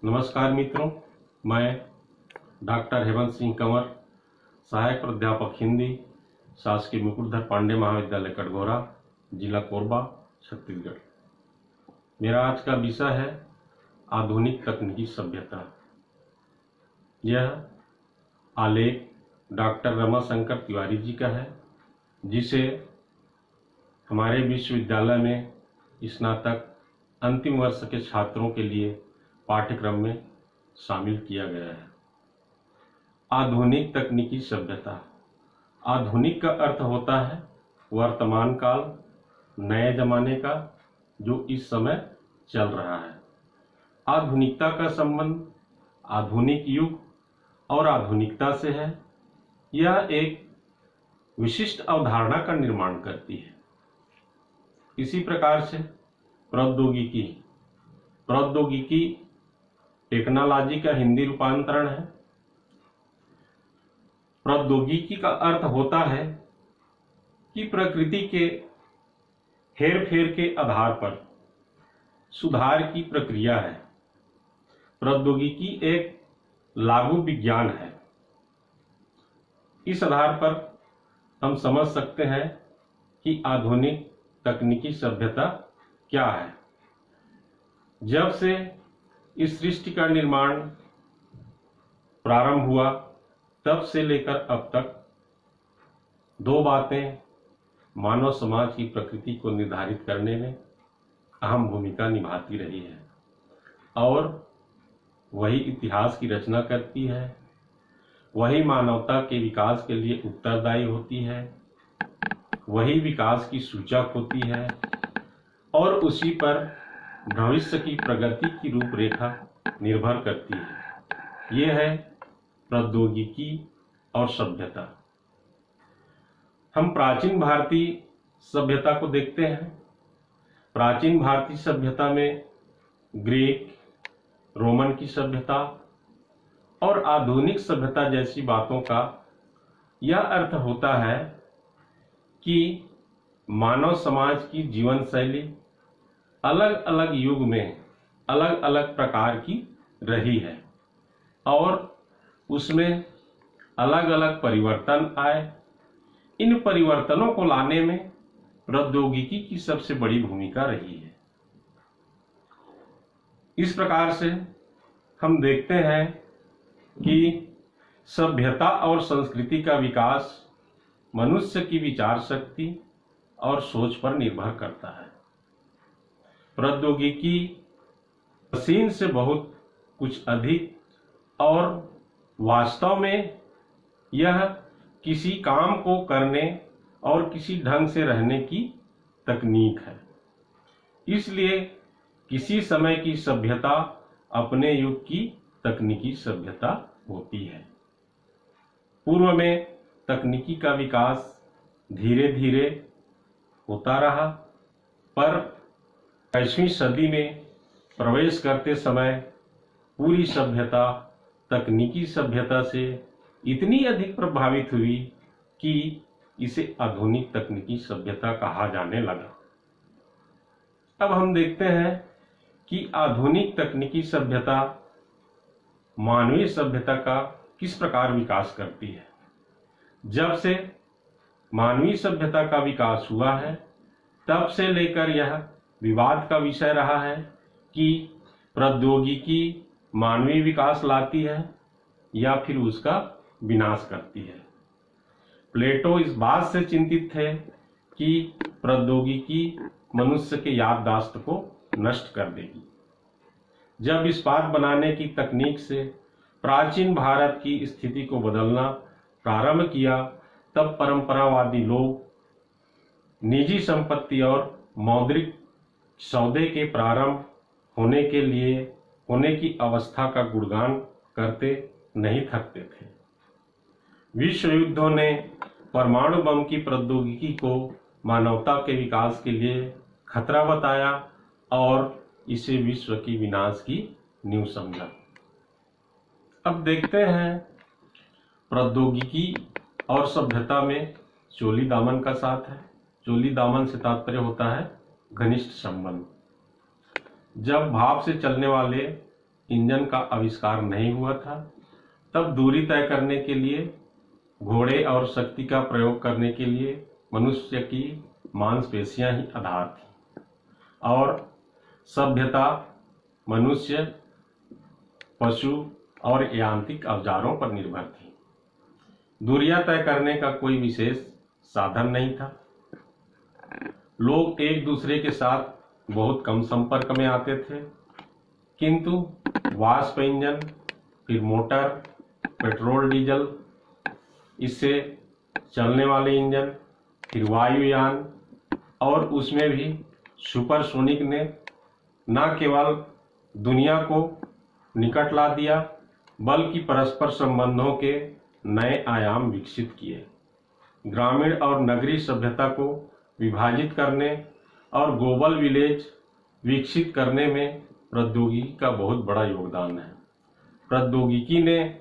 नमस्कार मित्रों, मैं डॉक्टर हेमंत सिंह कंवर, सहायक प्राध्यापक हिंदी, शासकीय मुकुटधर पांडे महाविद्यालय कटघोरा, जिला कोरबा, छत्तीसगढ़। मेरा आज का विषय है आधुनिक तकनीकी सभ्यता। यह आलेख डॉक्टर रमाशंकर तिवारी जी का है, जिसे हमारे विश्वविद्यालय में स्नातक अंतिम वर्ष के छात्रों के लिए पाठ्यक्रम में शामिल किया गया है। आधुनिक तकनीकी सभ्यता। आधुनिक का अर्थ होता है वर्तमान काल, नए जमाने का, जो इस समय चल रहा है। आधुनिकता का संबंध आधुनिक युग और आधुनिकता से है। यह एक विशिष्ट अवधारणा का निर्माण करती है। इसी प्रकार से प्रौद्योगिकी टेक्नोलॉजी का हिंदी रूपांतरण है। प्रौद्योगिकी का अर्थ होता है कि प्रकृति के हेरफेर के आधार पर सुधार की प्रक्रिया है। प्रौद्योगिकी एक लागू विज्ञान है। इस आधार पर हम समझ सकते हैं कि आधुनिक तकनीकी सभ्यता क्या है। जब से इस सृष्टि का निर्माण प्रारंभ हुआ, तब से लेकर अब तक दो बातें मानव समाज की प्रकृति को निर्धारित करने में अहम भूमिका निभाती रही है और वही इतिहास की रचना करती है। वही मानवता के विकास के लिए उत्तरदायी होती है। वही विकास की सूचक होती है और उसी पर भविष्य की प्रगति की रूपरेखा निर्भर करती है। यह है प्रौद्योगिकी और सभ्यता। हम प्राचीन भारतीय सभ्यता को देखते हैं। प्राचीन भारतीय सभ्यता में ग्रीक, रोमन की सभ्यता और आधुनिक सभ्यता जैसी बातों का यह अर्थ होता है कि मानव समाज की जीवन शैली अलग अलग युग में अलग अलग प्रकार की रही है और उसमें अलग अलग परिवर्तन आए। इन परिवर्तनों को लाने में प्रौद्योगिकी की सबसे बड़ी भूमिका रही है। इस प्रकार से हम देखते हैं कि सभ्यता और संस्कृति का विकास मनुष्य की विचार शक्ति और सोच पर निर्भर करता है। प्रौद्योगिकी मशीन से बहुत कुछ अधिक और वास्तव में यह किसी काम को करने और किसी ढंग से रहने की तकनीक है। इसलिए किसी समय की सभ्यता अपने युग की तकनीकी सभ्यता होती है। पूर्व में तकनीकी का विकास धीरे धीरे होता रहा, पर 21वीं सदी में प्रवेश करते समय पूरी सभ्यता तकनीकी सभ्यता से इतनी अधिक प्रभावित हुई कि इसे आधुनिक तकनीकी सभ्यता कहा जाने लगा। अब हम देखते हैं कि आधुनिक तकनीकी सभ्यता मानवीय सभ्यता का किस प्रकार विकास करती है। जब से मानवीय सभ्यता का विकास हुआ है, तब से लेकर यह विवाद का विषय रहा है कि प्रौद्योगिकी मानवीय विकास लाती है या फिर उसका विनाश करती है। प्लेटो इस बात से चिंतित थे कि प्रौद्योगिकी मनुष्य के याददाश्त को नष्ट कर देगी। जब इस्पात बनाने की तकनीक से प्राचीन भारत की स्थिति को बदलना प्रारंभ किया, तब परंपरावादी लोग निजी संपत्ति और मौद्रिक सौदे के प्रारंभ होने की अवस्था का गुणगान करते नहीं थकते थे। विश्व युद्धों ने परमाणु बम की प्रौद्योगिकी को मानवता के विकास के लिए खतरा बताया और इसे विश्व की विनाश की नींव समझा। अब देखते हैं प्रौद्योगिकी और सभ्यता में चोली दामन का साथ है। चोली दामन से तात्पर्य होता है घनिष्ठ संबंध। जब भाप से चलने वाले इंजन का आविष्कार नहीं हुआ था, तब दूरी तय करने के लिए घोड़े और शक्ति का प्रयोग करने के लिए मनुष्य की मांसपेशियां ही आधार थी और सभ्यता मनुष्य, पशु और यांत्रिक औजारों पर निर्भर थी। दूरियां तय करने का कोई विशेष साधन नहीं था। लोग एक दूसरे के साथ बहुत कम संपर्क में आते थे, किंतु वाष्प इंजन, फिर मोटर, पेट्रोल डीजल, इससे चलने वाले इंजन, फिर वायुयान और उसमें भी सुपरसोनिक ने न केवल दुनिया को निकट ला दिया बल्कि परस्पर संबंधों के नए आयाम विकसित किए। ग्रामीण और नगरीय सभ्यता को विभाजित करने और ग्लोबल विलेज विकसित करने में प्रौद्योगिकी का बहुत बड़ा योगदान है। प्रौद्योगिकी ने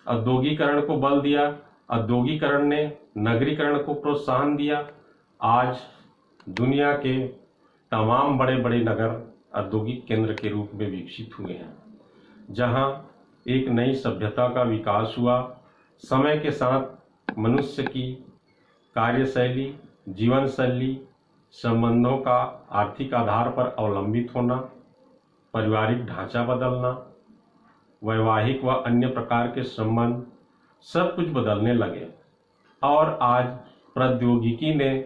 औद्योगिकरण को बल दिया, औद्योगिकरण ने नगरीकरण को प्रोत्साहन दिया। आज दुनिया के तमाम बड़े बड़े नगर औद्योगिक केंद्र के रूप में विकसित हुए हैं, जहां एक नई सभ्यता का विकास हुआ। समय के साथ मनुष्य की कार्यशैली, जीवन शैली, संबंधों का आर्थिक आधार पर अवलंबित होना, पारिवारिक ढांचा बदलना, वैवाहिक व अन्य प्रकार के संबंध सब कुछ बदलने लगे और आज प्रौद्योगिकी ने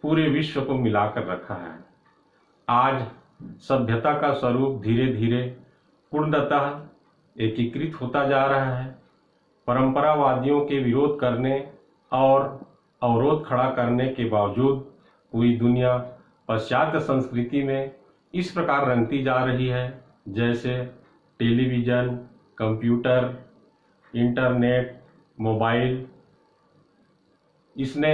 पूरे विश्व को मिलाकर रखा है। आज सभ्यता का स्वरूप धीरे धीरे पूर्णतः एकीकृत होता जा रहा है। परंपरावादियों के विरोध करने और अवरोध खड़ा करने के बावजूद पूरी दुनिया पाश्चात्य संस्कृति में इस प्रकार रंगती जा रही है, जैसे टेलीविज़न, कंप्यूटर, इंटरनेट, मोबाइल। इसने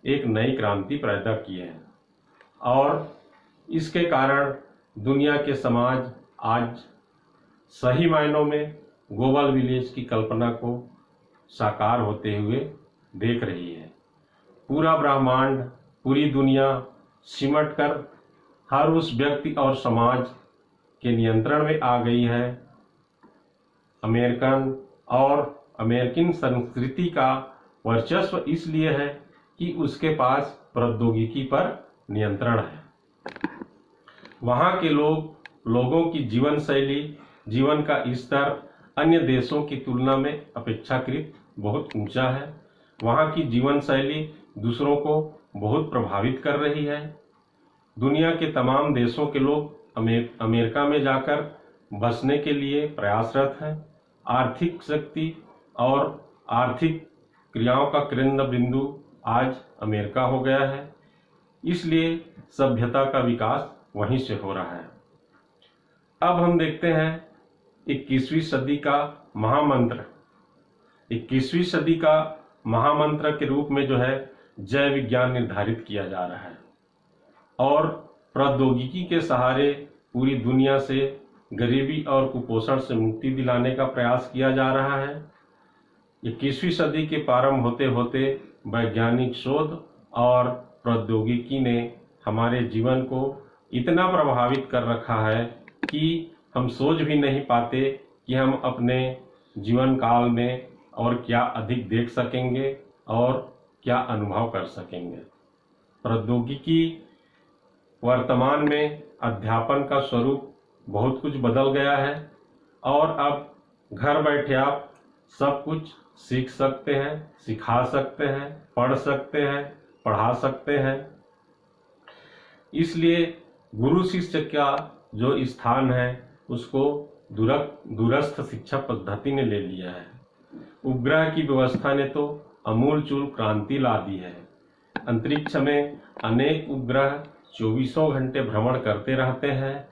एक नई क्रांति पैदा की है और इसके कारण दुनिया के समाज आज सही मायनों में ग्लोबल विलेज की कल्पना को साकार होते हुए देख रही है। पूरा ब्रह्मांड, पूरी दुनिया सिमट कर हर उस व्यक्ति और समाज के नियंत्रण में आ गई है। अमेरिकन संस्कृति का वर्चस्व इसलिए है कि उसके पास प्रौद्योगिकी पर नियंत्रण है। वहाँ के लोगों की जीवन शैली, जीवन का स्तर अन्य देशों की तुलना में अपेक्षाकृत बहुत ऊंचा है। वहाँ की जीवन शैली दूसरों को बहुत प्रभावित कर रही है। दुनिया के तमाम देशों के लोग अमेरिका में जाकर बसने के लिए प्रयासरत हैं। आर्थिक शक्ति और आर्थिक क्रियाओं का केंद्र बिंदु आज अमेरिका हो गया है, इसलिए सभ्यता का विकास वहीं से हो रहा है। अब हम देखते हैं 21वीं सदी का महामंत्र। 21वीं सदी का महामंत्र के रूप में जो है जय विज्ञान निर्धारित किया जा रहा है और प्रौद्योगिकी के सहारे पूरी दुनिया से गरीबी और कुपोषण से मुक्ति दिलाने का प्रयास किया जा रहा है। 21वीं सदी के प्रारंभ होते होते वैज्ञानिक शोध और प्रौद्योगिकी ने हमारे जीवन को इतना प्रभावित कर रखा है कि हम सोच भी नहीं पाते कि हम अपने जीवन काल में और क्या अधिक देख सकेंगे और क्या अनुभव कर सकेंगे। प्रौद्योगिकी वर्तमान में अध्यापन का स्वरूप बहुत कुछ बदल गया है और अब घर बैठे आप सब कुछ सीख सकते हैं, सिखा सकते हैं, पढ़ सकते हैं, पढ़ा सकते हैं। इसलिए गुरु शिष्य का जो स्थान है उसको दूरस्थ शिक्षा पद्धति ने ले लिया है। उपग्रह की व्यवस्था ने तो अमूलचूल क्रांति ला दी है। अंतरिक्ष में अनेक उपग्रह 24 घंटे भ्रमण करते रहते हैं,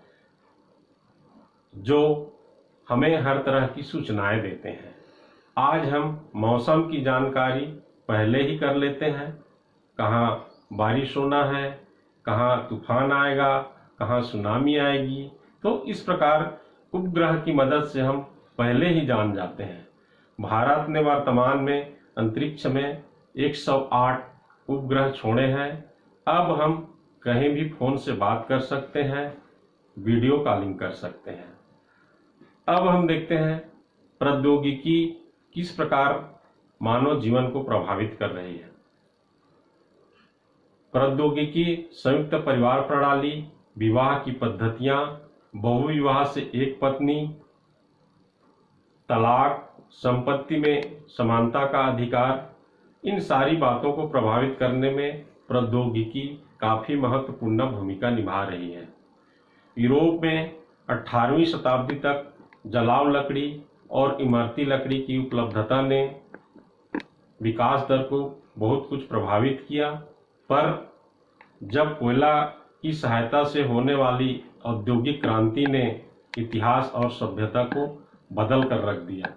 जो हमें हर तरह की सूचनाएं देते हैं। आज हम मौसम की जानकारी पहले ही कर लेते हैं, कहाँ बारिश होना है, कहाँ तूफान आएगा, कहाँ सुनामी आएगी। तो इस प्रकार उपग्रह की मदद से हम पहले ही जान जाते हैं। भारत ने वर्तमान में अंतरिक्ष में 108 उपग्रह छोड़े हैं। अब हम कहीं भी फोन से बात कर सकते हैं, वीडियो कॉलिंग कर सकते हैं। अब हम देखते हैं प्रौद्योगिकी किस प्रकार मानव जीवन को प्रभावित कर रही है। प्रौद्योगिकी संयुक्त परिवार प्रणाली, विवाह की पद्धतियां, बहुविवाह से एक पत्नी, तलाक, संपत्ति में समानता का अधिकार, इन सारी बातों को प्रभावित करने में प्रौद्योगिकी काफी महत्वपूर्ण भूमिका निभा रही है। यूरोप में 18वीं शताब्दी तक जलाव लकड़ी और इमारती लकड़ी की उपलब्धता ने विकास दर को बहुत कुछ प्रभावित किया, पर जब कोयला की सहायता से होने वाली औद्योगिक क्रांति ने इतिहास और सभ्यता को बदल कर रख दिया।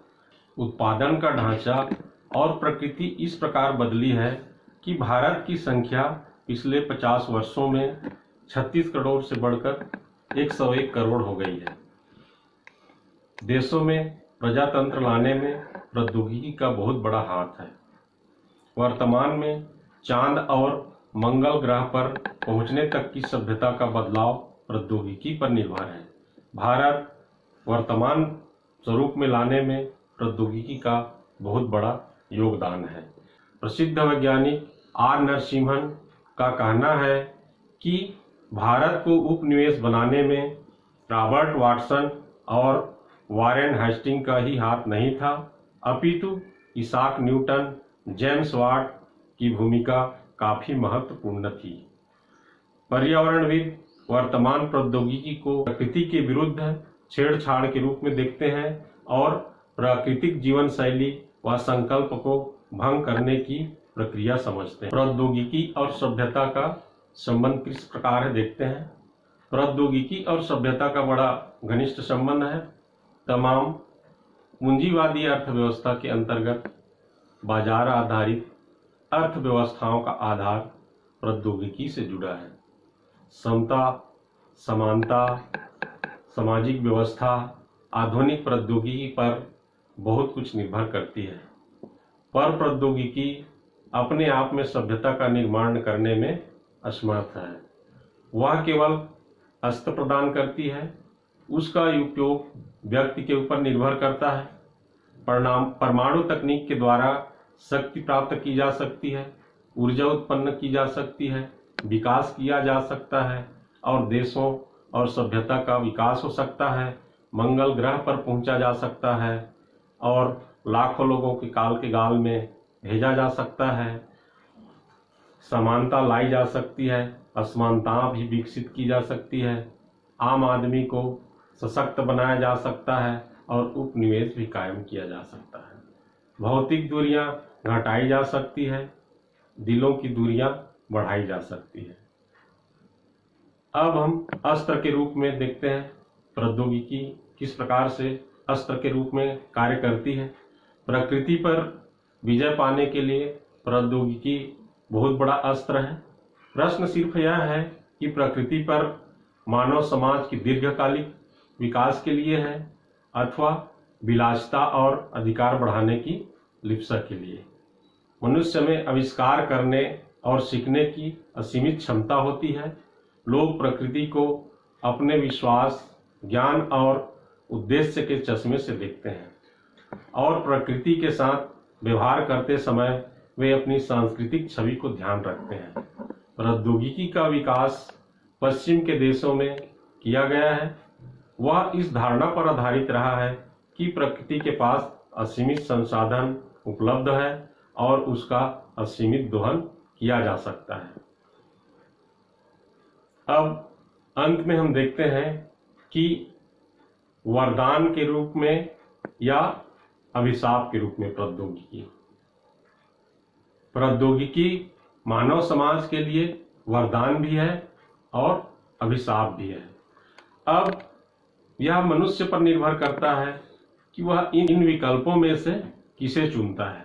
उत्पादन का ढांचा और प्रकृति इस प्रकार बदली है कि भारत की संख्या पिछले 50 वर्षों में 36 करोड़ से बढ़कर 101 करोड़ हो गई है। देशों में प्रजातंत्र लाने में प्रौद्योगिकी का बहुत बड़ा हाथ है। वर्तमान में चांद और मंगल ग्रह पर पहुंचने तक की सभ्यता का बदलाव प्रौद्योगिकी पर निर्भर है। भारत वर्तमान स्वरूप में लाने में प्रौद्योगिकी का बहुत बड़ा योगदान है। प्रसिद्ध वैज्ञानिक आर नरसिम्हन का कहना है कि भारत को उपनिवेश बनाने में रॉबर्ट वाटसन और वारेन हेस्टिंग का ही हाथ नहीं था, अपितु इसाक न्यूटन, जेम्स वाट की भूमिका काफी महत्वपूर्ण थी। पर्यावरणविद वर्तमान प्रौद्योगिकी को प्रकृति के विरुद्ध छेड़छाड़ के रूप में देखते हैं और प्राकृतिक जीवन शैली व संकल्प को भंग करने की प्रक्रिया समझते हैं। प्रौद्योगिकी और सभ्यता का संबंध किस प्रकार है देखते हैं। प्रौद्योगिकी और सभ्यता का बड़ा घनिष्ठ संबंध है। तमाम पूंजीवादी अर्थव्यवस्था के अंतर्गत बाजार आधारित अर्थव्यवस्थाओं का आधार प्रौद्योगिकी से जुड़ा है। समता, समानता, सामाजिक व्यवस्था आधुनिक प्रौद्योगिकी पर बहुत कुछ निर्भर करती है, पर प्रौद्योगिकी अपने आप में सभ्यता का निर्माण करने में असमर्थ है। वह केवल अस्त्र प्रदान करती है, उसका उपयोग व्यक्ति के ऊपर निर्भर करता है। परमाणु तकनीक के द्वारा शक्ति प्राप्त की जा सकती है, ऊर्जा उत्पन्न की जा सकती है, विकास किया जा सकता है और देशों और सभ्यता का विकास हो सकता है। मंगल ग्रह पर पहुंचा जा सकता है और लाखों लोगों के काल के गाल में भेजा जा सकता है। समानता लाई जा सकती है, असमानता भी विकसित की जा सकती है। आम आदमी को सशक्त बनाया जा सकता है और उपनिवेश भी कायम किया जा सकता है। भौतिक दूरियां घटाई जा सकती है, दिलों की दूरियां बढ़ाई जा सकती है। अब हम अस्त्र के रूप में देखते हैं प्रौद्योगिकी किस प्रकार से अस्त्र के रूप में कार्य करती है। प्रकृति पर विजय पाने के लिए प्रौद्योगिकी बहुत बड़ा अस्त्र है। प्रश्न सिर्फ यह है कि प्रकृति पर मानव समाज की दीर्घकालिक विकास के लिए है अथवा विलासिता और अधिकार बढ़ाने की लिप्सा के लिए। मनुष्य में आविष्कार करने और सीखने की असीमित क्षमता होती है। लोग प्रकृति को अपने विश्वास, ज्ञान और उद्देश्य के चश्मे से देखते हैं और प्रकृति के साथ व्यवहार करते समय वे अपनी सांस्कृतिक छवि को ध्यान रखते हैं। प्रौद्योगिकी का विकास पश्चिम के देशों में किया गया है। वह इस धारणा पर आधारित रहा है कि प्रकृति के पास असीमित संसाधन उपलब्ध है और उसका असीमित दोहन किया जा सकता है। अब अंत में हम देखते हैं कि वरदान के रूप में या अभिशाप के रूप में प्रौद्योगिकी मानव समाज के लिए वरदान भी है और अभिशाप भी है। अब यह मनुष्य पर निर्भर करता है कि वह इन विकल्पों में से किसे चुनता है।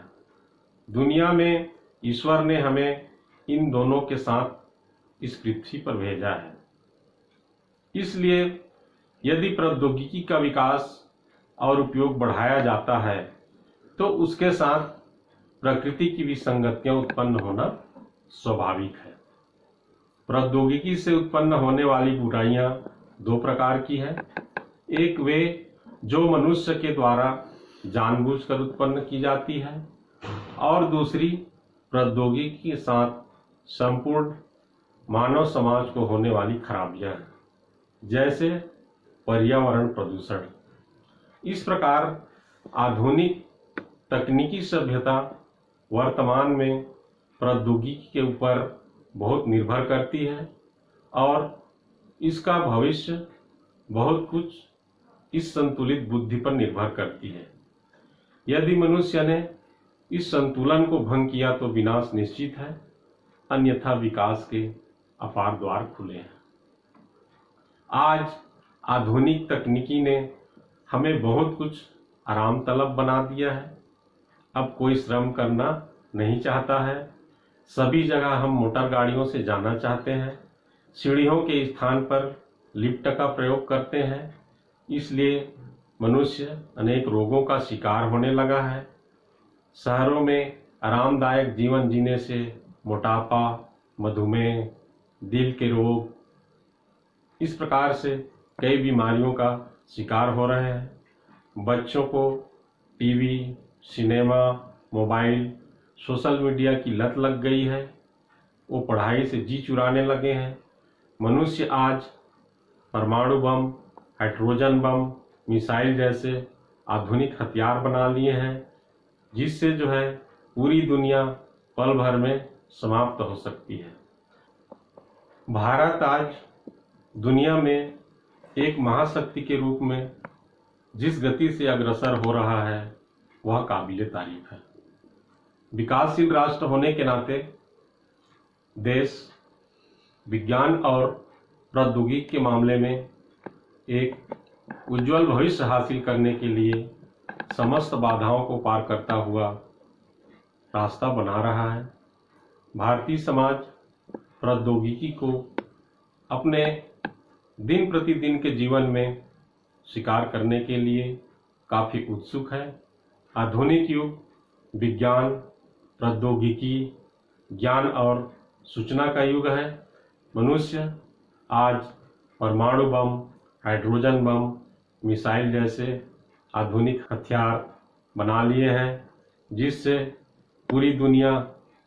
दुनिया में ईश्वर ने हमें इन दोनों के साथ इस पृथ्वी पर भेजा है। इसलिए यदि प्रौद्योगिकी का विकास और उपयोग बढ़ाया जाता है तो उसके साथ प्रकृति की विसंगतियां उत्पन्न होना स्वाभाविक है। प्रौद्योगिकी से उत्पन्न होने वाली बुराइयां दो प्रकार की है। एक वे जो मनुष्य के द्वारा जानबूझकर उत्पन्न की जाती है, और दूसरी प्रौद्योगिकी के साथ संपूर्ण मानव समाज को होने वाली खराबियां हैं, जैसे पर्यावरण प्रदूषण। इस प्रकार आधुनिक तकनीकी सभ्यता वर्तमान में प्रौद्योगिकी के ऊपर बहुत निर्भर करती है, और इसका भविष्य बहुत कुछ इस संतुलित बुद्धि पर निर्भर करती है। यदि मनुष्य ने इस संतुलन को भंग किया तो विनाश निश्चित है, अन्यथा विकास के अपार द्वार खुले हैं। आज आधुनिक तकनीकी ने हमें बहुत कुछ आराम तलब बना दिया है। अब कोई श्रम करना नहीं चाहता है। सभी जगह हम मोटर गाड़ियों से जाना चाहते हैं। सीढ़ियों के स्थान पर लिफ्ट का प्रयोग करते हैं। इसलिए मनुष्य अनेक रोगों का शिकार होने लगा है। शहरों में आरामदायक जीवन जीने से मोटापा, मधुमेह, दिल के रोग, इस प्रकार से कई बीमारियों का शिकार हो रहे हैं। बच्चों को TV, cinema, mobile, social media की लत लग गई है। वो पढ़ाई से जी चुराने लगे हैं। मनुष्य आज परमाणु बम, हाइड्रोजन बम, मिसाइल जैसे आधुनिक हथियार बना लिए हैं, जिससे जो है पूरी दुनिया पल भर में समाप्त हो सकती है। भारत आज दुनिया में एक महाशक्ति के रूप में जिस गति से अग्रसर हो रहा है वह काबिले तारीफ है। विकासशील राष्ट्र होने के नाते देश विज्ञान और प्रौद्योगिकी के मामले में एक उज्जवल भविष्य हासिल करने के लिए समस्त बाधाओं को पार करता हुआ रास्ता बना रहा है। भारतीय समाज प्रौद्योगिकी को अपने दिन प्रतिदिन के जीवन में स्वीकार करने के लिए काफ़ी उत्सुक है। आधुनिक युग विज्ञान, प्रौद्योगिकी, ज्ञान और सूचना का युग है। मनुष्य आज परमाणु बम, हाइड्रोजन बम, मिसाइल जैसे आधुनिक हथियार बना लिए हैं, जिससे पूरी दुनिया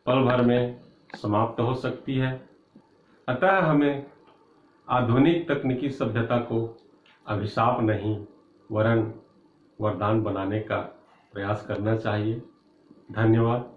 पल भर में समाप्त हो सकती है। अतः हमें आधुनिक तकनीकी सभ्यता को अभिशाप नहीं वरन वरदान बनाने का प्रयास करना चाहिए। धन्यवाद।